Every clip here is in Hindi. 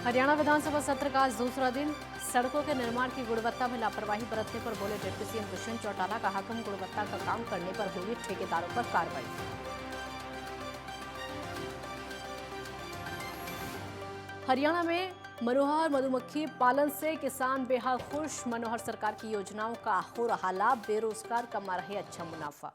हरियाणा विधानसभा सत्र का आज दूसरा दिन। सड़कों के निर्माण की गुणवत्ता में लापरवाही बरतने पर बोले डिप्टी सीएम दुष्यंत चौटाला। कहा कम गुणवत्ता का काम करने पर होगी ठेकेदारों पर कार्रवाई। हरियाणा में मनोहर मधुमक्खी पालन से किसान बेहद खुश। मनोहर सरकार की योजनाओं का हो रहा लाभ, बेरोजगार कमा रहे अच्छा मुनाफा।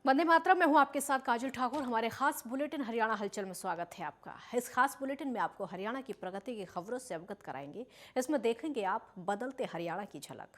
वंदे मातरम। मैं हूं आपके साथ काजल ठाकुर। हमारे खास बुलेटिन हरियाणा हलचल में स्वागत है आपका। इस खास बुलेटिन में आपको हरियाणा की प्रगति की खबरों से अवगत कराएंगे। इसमें देखेंगे आप बदलते हरियाणा की झलक।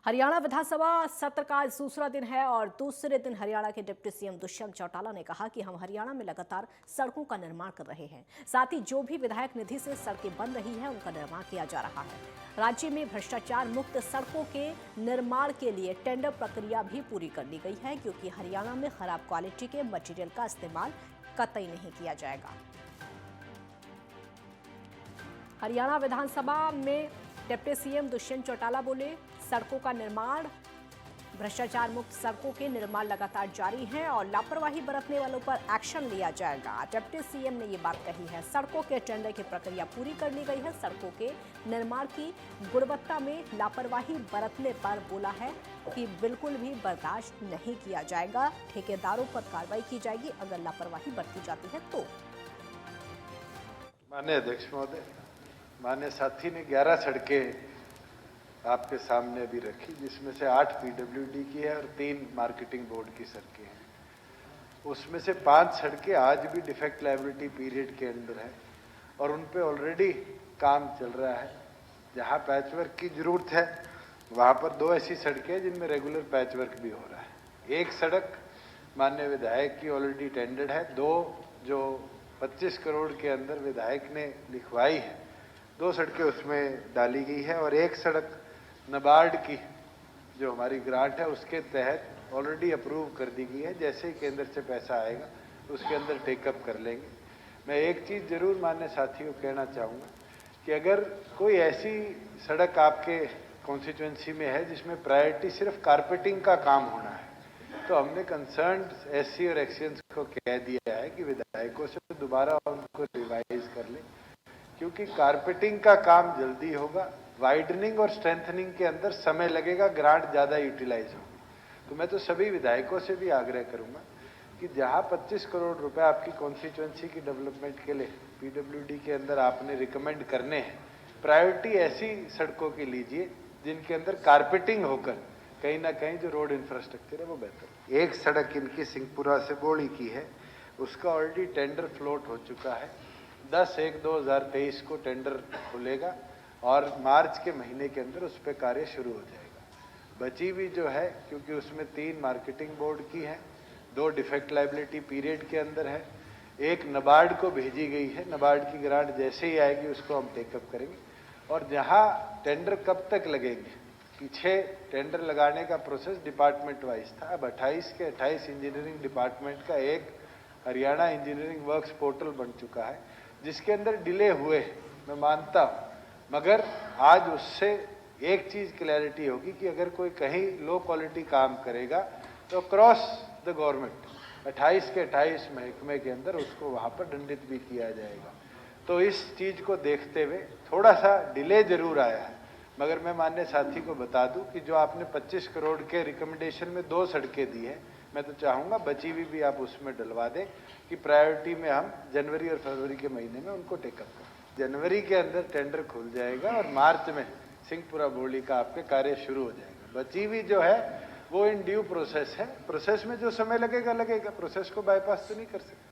हरियाणा विधानसभा सत्र का आज दूसरा दिन है और दूसरे दिन हरियाणा के डिप्टी सीएम दुष्यंत चौटाला ने कहा कि हम हरियाणा में लगातार सड़कों का निर्माण कर रहे हैं। साथ ही जो भी विधायक निधि से सड़कें बन रही हैं उनका निर्माण किया जा रहा है। राज्य में भ्रष्टाचार मुक्त सड़कों के निर्माण के लिए टेंडर प्रक्रिया भी पूरी कर ली गई है, क्योंकि हरियाणा में खराब क्वालिटी के मटेरियल का इस्तेमाल कतई नहीं किया जाएगा। हरियाणा विधानसभा में डिप्टी सीएम दुष्यंत चौटाला बोले, सड़कों का निर्माण, भ्रष्टाचार मुक्त सड़कों के निर्माण लगातार जारी है और लापरवाही बरतने वालों पर एक्शन लिया जाएगा। डिप्टी सीएम ने ये बात कही है। सड़कों के टेंडर की प्रक्रिया पूरी कर ली गई है। सड़कों के निर्माण की गुणवत्ता में लापरवाही बरतने पर बोला है कि बिल्कुल भी बर्दाश्त नहीं किया जाएगा। ठेकेदारों पर कार्रवाई की जाएगी अगर लापरवाही बरती जाती है तो। माननीय अध्यक्ष महोदय, माननीय साथी ने 11 सड़कें आपके सामने अभी रखी, जिसमें से 8 पीडब्ल्यूडी की है और 3 मार्केटिंग बोर्ड की सड़कें हैं। उसमें से 5 सड़कें आज भी डिफेक्ट लायबिलिटी पीरियड के अंदर है और उन पे ऑलरेडी काम चल रहा है। जहां पैचवर्क की जरूरत है वहां पर 2 ऐसी सड़कें हैं जिनमें रेगुलर पैचवर्क भी हो रहा है। एक सड़क माननीय विधायक की ऑलरेडी टेंडर्ड है। 2 जो 25 करोड़ के अंदर विधायक ने लिखवाई है, 2 सड़कें उसमें डाली गई है और एक सड़क नाबार्ड की जो हमारी ग्रांट है उसके तहत ऑलरेडी अप्रूव कर दी गई है। जैसे ही केंद्र से पैसा आएगा उसके अंदर टेकअप कर लेंगे। मैं एक चीज़ जरूर माननीय साथियों को कहना चाहूँगा कि अगर कोई ऐसी सड़क आपके कॉन्स्टिट्यूंसी में है जिसमें प्रायोरिटी सिर्फ कारपेटिंग का काम होना है, तो हमने कंसर्न एससी और एक्सचेंज को कह दिया है कि विधायकों से दोबारा उनको रिवाइज कर ले, क्योंकि कारपेटिंग का काम जल्दी होगा, वाइडनिंग और स्ट्रेंथनिंग के अंदर समय लगेगा, ग्रांट ज़्यादा यूटिलाइज होगी। तो मैं तो सभी विधायकों से भी आग्रह करूंगा कि जहां 25 करोड़ रुपए आपकी कॉन्स्टिट्यूंसी की डेवलपमेंट के लिए पीडब्ल्यूडी के अंदर आपने रिकमेंड करने हैं, प्रायोरिटी ऐसी सड़कों की लीजिए जिनके अंदर कारपेटिंग होकर कहीं ना कहीं जो रोड इंफ्रास्ट्रक्चर है वो बेहतर। एक सड़क इनकी सिंहपुरा से बोड़ी की है, उसका ऑलरेडी टेंडर फ्लोट हो चुका है। 10/1/2023 को टेंडर खुलेगा और मार्च के महीने के अंदर उस पर कार्य शुरू हो जाएगा। बची हुई जो है, क्योंकि उसमें 3 मार्केटिंग बोर्ड की है, 2 डिफेक्ट लायबिलिटी पीरियड के अंदर है, एक नाबार्ड को भेजी गई है। नाबार्ड की ग्रांट जैसे ही आएगी उसको हम टेकअप करेंगे। और जहां टेंडर कब तक लगेंगे, पीछे टेंडर लगाने का प्रोसेस डिपार्टमेंट वाइज था। अब 28 के 28 इंजीनियरिंग डिपार्टमेंट का एक हरियाणा इंजीनियरिंग वर्क्स पोर्टल बन चुका है, जिसके अंदर डिले हुए मैं मानता हूं, मगर आज उससे एक चीज क्लैरिटी होगी कि अगर कोई कहीं लो क्वालिटी काम करेगा तो क्रॉस द गवर्नमेंट 28 के 28 महकमे के अंदर उसको वहां पर दंडित भी किया जाएगा। तो इस चीज को देखते हुए थोड़ा सा डिले जरूर आया है, मगर मैं माननीय साथी को बता दूं कि जो आपने 25 करोड़ के रिकमेंडेशन में 2 सड़कें दी है, मैं तो चाहूंगा बची हुई भी आप उसमें डलवा दें कि प्रायोरिटी में हम जनवरी और फरवरी के महीने में उनको टेकअप करें। जनवरी के अंदर टेंडर खुल जाएगा और मार्च में सिंहपुरा बोली का आपके कार्य शुरू हो जाएगा। बची हुई जो है वो इन ड्यू प्रोसेस है। प्रोसेस में जो समय लगेगा लगेगा, प्रोसेस को बाईपास तो नहीं कर सकते।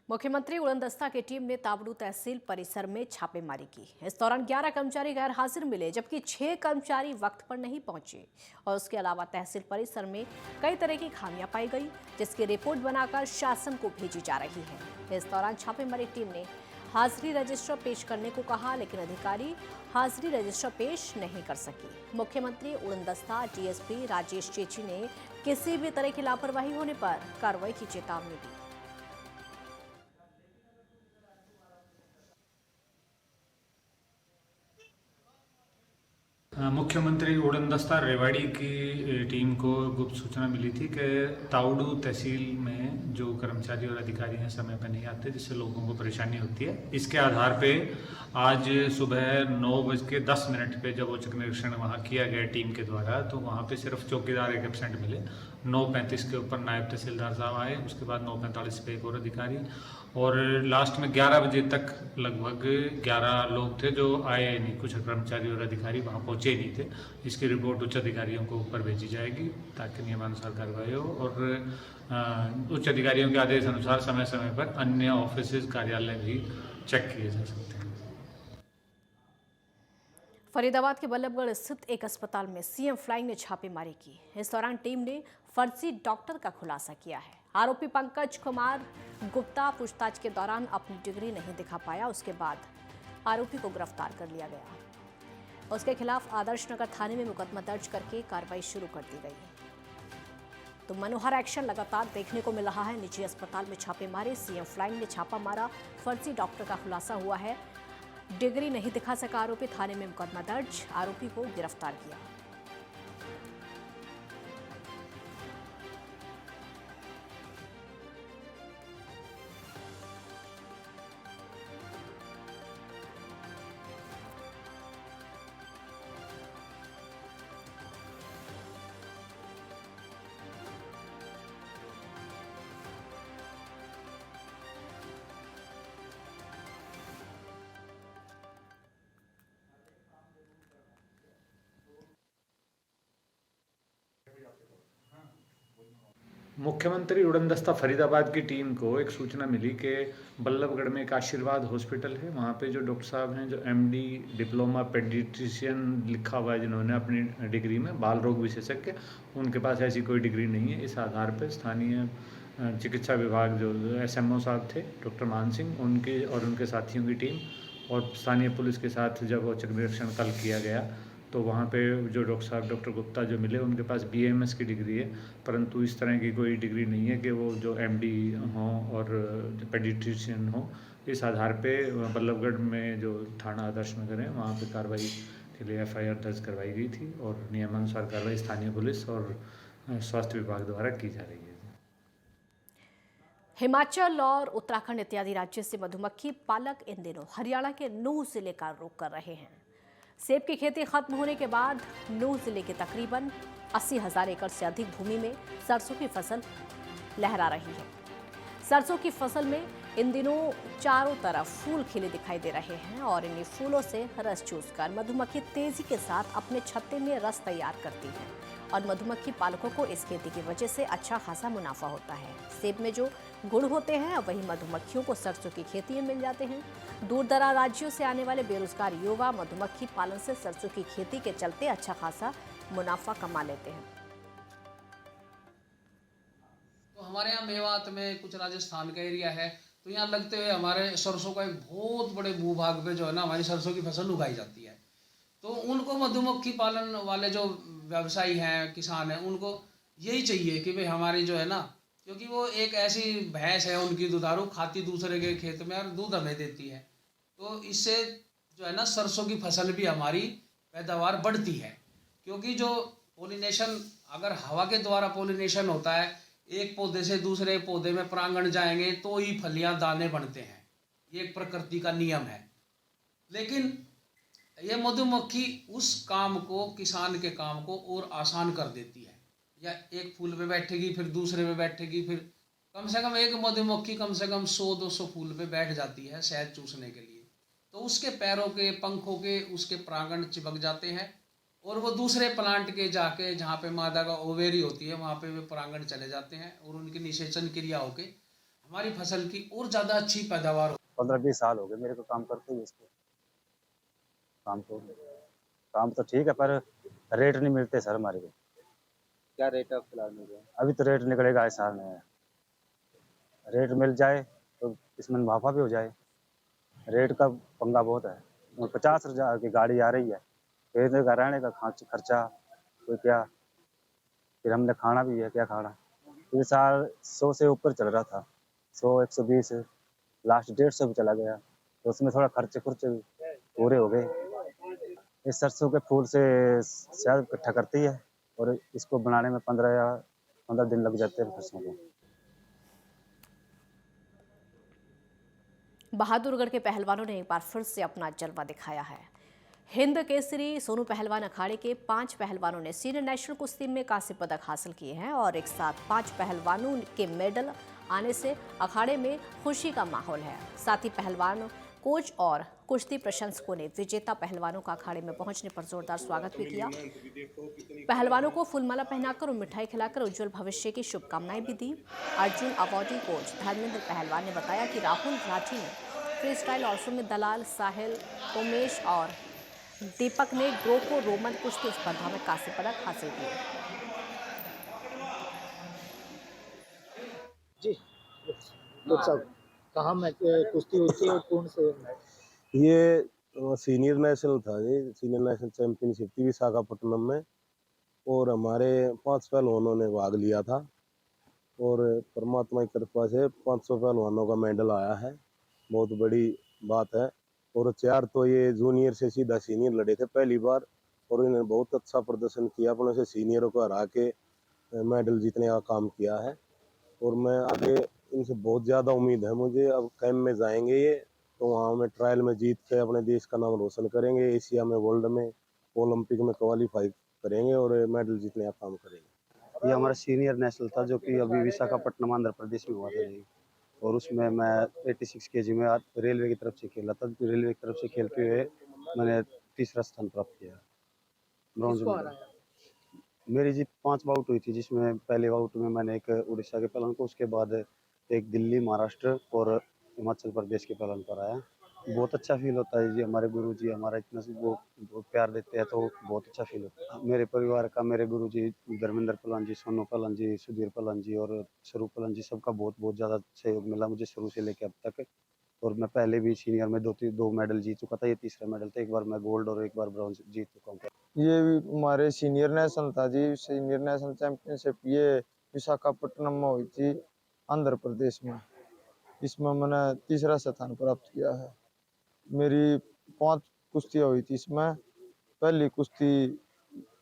मुख्यमंत्री उड़नदस्ता की टीम ने ताबड़ू तहसील परिसर में छापेमारी की। इस दौरान 11 कर्मचारी गैर हाजिर मिले, जबकि 6 कर्मचारी वक्त पर नहीं पहुंचे और उसके अलावा तहसील परिसर में कई तरह की खामियां पाई गई, जिसकी रिपोर्ट बनाकर शासन को भेजी जा रही है। इस दौरान छापेमारी टीम ने हाजिरी रजिस्टर पेश करने को कहा, लेकिन अधिकारी हाजिरी रजिस्टर पेश नहीं कर सके। मुख्यमंत्री उड़नदस्ता डीएसपी राजेश चेची ने किसी भी तरह की लापरवाही होने पर कार्रवाई की चेतावनी दी। मुख्यमंत्री उड़नदस्ता रेवाड़ी की टीम को गुप्त सूचना मिली थी कि ताउडू तहसील में जो कर्मचारी और अधिकारी हैं समय पर नहीं आते, जिससे लोगों को परेशानी होती है। इसके आधार पे आज सुबह 9:10 पे जब औचक निरीक्षण वहाँ किया गया टीम के द्वारा, तो वहाँ पे सिर्फ चौकीदार एक एब्सेंट मिले। 9:35 के ऊपर नायब तहसीलदार साहब आए, उसके बाद 9:45 पे एक और अधिकारी, और लास्ट में 11 बजे तक लगभग 11 लोग थे जो आए नहीं। कुछ कर्मचारी और अधिकारी वहाँ पहुँचे ही नहीं थे। इसकी रिपोर्ट उच्च अधिकारियों को ऊपर भेजी जाएगी ताकि नियमानुसार कार्रवाई हो, और उच्च अधिकारियों के आदेश अनुसार समय समय पर अन्य ऑफिस कार्यालय भी चेक किए जा सकते हैं। फरीदाबाद के बल्लभगढ़ स्थित एक अस्पताल में सीएम फ्लाइंग ने छापेमारी की। इस दौरान टीम ने फर्जी डॉक्टर का खुलासा किया है। आरोपी पंकज कुमार गुप्ता पूछताछ के दौरान अपनी डिग्री नहीं दिखा पाया। उसके बाद आरोपी को गिरफ्तार कर लिया गया। उसके खिलाफ आदर्श नगर थाने में मुकदमा दर्ज करके कार्रवाई शुरू कर दी गई। तो मनोहर एक्शन लगातार देखने को मिल रहा है। निजी अस्पताल में छापेमारी, सीएम फ्लाइंग ने छापा मारा, फर्जी डॉक्टर का खुलासा हुआ है। डिग्री नहीं दिखा सका आरोपी, थाने में मुकदमा दर्ज, आरोपी को गिरफ्तार किया। मुख्यमंत्री उड़नदस्ता फरीदाबाद की टीम को एक सूचना मिली कि बल्लभगढ़ में एक आशीर्वाद हॉस्पिटल है, वहाँ पे जो डॉक्टर साहब हैं, जो एमडी डिप्लोमा पेडिट्रिशियन लिखा हुआ है जिन्होंने अपनी डिग्री में, बाल रोग विशेषज्ञ, उनके पास ऐसी कोई डिग्री नहीं है। इस आधार पर स्थानीय चिकित्सा विभाग जो एसएमओ साहब थे डॉक्टर मान सिंह, उनके और उनके साथियों की टीम और स्थानीय पुलिस के साथ जब औचक निरीक्षण कल किया गया, तो वहाँ पे जो डॉक्टर साहब डॉक्टर गुप्ता जो मिले, उनके पास बीएमएस की डिग्री है, परंतु इस तरह की कोई डिग्री नहीं है कि वो जो एमडी हों और पेडिट्रिशियन हो। इस आधार पे बल्लभगढ़ में जो थाना आदर्श नगर है, वहाँ पे कार्रवाई के लिए एफआईआर दर्ज करवाई गई थी और नियमानुसार कार्रवाई स्थानीय पुलिस और स्वास्थ्य विभाग द्वारा की जा रही है। हिमाचल और उत्तराखंड इत्यादि राज्य से मधुमक्खी पालक इन दिनों हरियाणा के नूंह जिले का रुख कर रहे हैं। सेब की खेती खत्म होने के बाद नूंह जिले के तकरीबन 80,000 एकड़ से अधिक भूमि में सरसों की फसल लहरा रही है। सरसों की फसल में इन दिनों चारों तरफ फूल खिले दिखाई दे रहे हैं और इन्हीं फूलों से रस चूसकर मधुमक्खी तेजी के साथ अपने छत्ते में रस तैयार करती है और मधुमक्खी पालकों को इस खेती की वजह से अच्छा खासा मुनाफा होता है। सेब में जो गुण होते हैं वही मधुमक्खियों को सरसों की खेती में मिल जाते हैं। दूर दराज राज्यों से आने वाले बेरोजगार युवा मधुमक्खी पालन से सरसों की खेती के चलते अच्छा खासा मुनाफा कमा लेते हैं। तो हमारे यहाँ मेवात में कुछ राजस्थान का एरिया है, तो यहाँ लगते हुए हमारे सरसों का एक बहुत बड़े भूभाग पे जो है ना हमारी सरसों की फसल उगाई जाती है। तो उनको मधुमक्खी पालन वाले जो व्यवसायी हैं, किसान हैं, उनको यही चाहिए कि भाई हमारी जो है ना, क्योंकि वो एक ऐसी भैंस है उनकी दुधारू, खाती दूसरे के खेत में और दूध हमें देती है, तो इससे जो है ना सरसों की फसल भी हमारी पैदावार बढ़ती है। क्योंकि जो पोलिनेशन, अगर हवा के द्वारा पोलिनेशन होता है, एक पौधे से दूसरे पौधे में परागण जाएंगे तो ही फलियां दाने बनते हैं, ये एक प्रकृति का नियम है। लेकिन ये मधुमक्खी उस काम को, किसान के काम को और आसान कर देती है। या एक फूल पे बैठेगी, फिर दूसरे पे बैठेगी, फिर कम से कम एक मधुमक्खी कम से कम 100-200 फूल पे बैठ जाती है शहद चूसने के लिए। तो उसके पैरों के, पंखों के उसके परागण चिपक जाते हैं और वो दूसरे प्लांट के जाके, जहाँ पे मादा का ओवेरी होती है, वहाँ पे वे परागण चले जाते हैं और उनकी निषेचन क्रिया होके हमारी फसल की और ज़्यादा अच्छी पैदावार हो। 15-20 साल हो गए मेरे को काम करते हुए। इसको काम तो ठीक है, पर रेट नहीं मिलते सर हमारे को। क्या रेट है फिलहाल मिल रहा है? अभी तो रेट निकलेगा इस साल में। रेट मिल जाए तो इसमें मुनाफा भी हो जाए। रेट का पंगा बहुत है। 50,000 की गाड़ी आ रही है, खरीदने का, रहने का खर्चा, कोई क्या, फिर हमने खाना भी है, क्या खाना। इस साल 100 से ऊपर चल रहा था, 100, 120, लास्ट 150 भी चला गया, तो उसमें थोड़ा खर्चे खुर्चे पूरे हो गए। इस सरसों के फूल से शहद इकट्ठा करती है और इसको बनाने में 15 दिन लग जाते हैं सरसों को। बहादुरगढ़ के पहलवानों ने एक बार फिर से अपना जलवा दिखाया है। हिंद केसरी सोनू पहलवान अखाड़े के 5 पहलवानों ने सीनियर नेशनल कुश्ती में कांस्य पदक हासिल किए हैं और एक साथ 5 पहलवानों के मेडल आने से अखाड़े में खुशी का माहौल है। साथ ही पहलवान कोच और कुश्ती प्रशंसकों ने विजेता पहलवानों का अखाड़े में पहुंचने पर जोरदार स्वागत भी किया। पहलवानों को फूलमाला पहनाकर और मिठाई खिलाकर उज्जवल भविष्य की शुभकामनाएं भी दी। अर्जुन अवॉर्डी कोच धर्मेंद्र पहलवान ने बताया कि राहुल राठी ने फ्री स्टाइल ऑल्सो में दलाल, साहिल, उमेश और दीपक ने ग्रोको रोमन कुश्ती स्पर्धा में कांस्य पदक हासिल किए। जी साहब, कहाँ में कुश्ती होती है और कौन से ये सीनियर नेशनल था जी, सीनियर नेशनल चैंपियनशिप थी विशाखापट्टनम में और हमारे 5 पहलवानों ने भाग लिया था और परमात्मा की कृपा से 500 पहलवानों का मेडल आया है। बहुत बड़ी बात है। और 4 तो ये जूनियर से सीधा सीनियर लड़े थे पहली बार और इन्होंने बहुत अच्छा प्रदर्शन किया, अपने से सीनियरों को हरा के मेडल जीतने का काम किया है और मैं आगे इनसे बहुत ज़्यादा उम्मीद है मुझे। अब कैंप में जाएंगे ये तो वहाँ में ट्रायल में जीत के अपने देश का नाम रोशन करेंगे, एशिया में, वर्ल्ड में, ओलंपिक में क्वालिफाई करेंगे और मेडल जीतने का काम करेंगे। ये हमारा सीनियर नेशनल था जो कि अभी विशाखापट्टनम आंध्र प्रदेश में हुआ था जी, और उसमें मैं 86 केजी में रेलवे की तरफ से खेला था। रेलवे की तरफ से खेलते हुए मैंने तीसरा स्थान प्राप्त किया, ब्रॉन्ज मेडल। मेरी जी 5 बाउट हुई थी, जिसमें पहले बाउट में मैंने एक उड़ीसा के पहलवान को, उसके बाद एक दिल्ली, महाराष्ट्र और हिमाचल प्रदेश के पहलवान पर आया। बहुत अच्छा फील होता है जी, हमारे गुरु जी हमारा इतना वो बहुत प्यार देते हैं तो बहुत अच्छा फील होता है। मेरे परिवार का, मेरे गुरु जी धर्मेंद्र पहलवान जी, सोनू पहलवान जी, सुधीर पहलवान जी और स्वरूप पहलवान जी, सबका बहुत बहुत ज़्यादा सहयोग मिला मुझे शुरू से लेकर अब तक। और मैं पहले भी सीनियर में 2 मेडल जीत चुका था, ये तीसरा मेडल था। एक बार मैं गोल्ड और एक बार ब्रॉन्ज जीत चुका हूँ। ये भी हमारे सीनियर नेशनल था जी, सीनियर नेशनल चैंपियनशिप ये विशाखापट्टनम में हुई थी आंध्र प्रदेश में। इसमें मैंने तीसरा स्थान प्राप्त किया है। मेरी 5 कुश्तियाँ हुई थी इसमें। पहली कुश्ती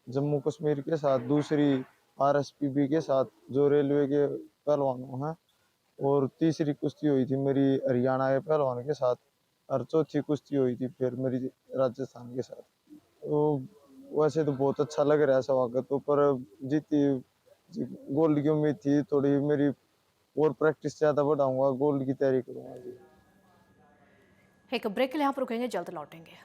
जम्मू कश्मीर के साथ, दूसरी आरएसपीबी के साथ जो रेलवे के पहलवानों हैं, और तीसरी कुश्ती हुई थी मेरी हरियाणा के पहलवान के साथ, और चौथी कुश्ती हुई थी फिर मेरी राजस्थान के साथ। तो वैसे तो बहुत अच्छा लग रहा है स्वागत तो, पर जीती गोल्ड की उम्मीद थी थोड़ी मेरी, और प्रैक्टिस ज़्यादा बढ़ाऊंगा, गोल्ड की तैयारी करूंगा जी। एक ब्रेक के लिए यहाँ पर रुकेंगे, जल्द लौटेंगे।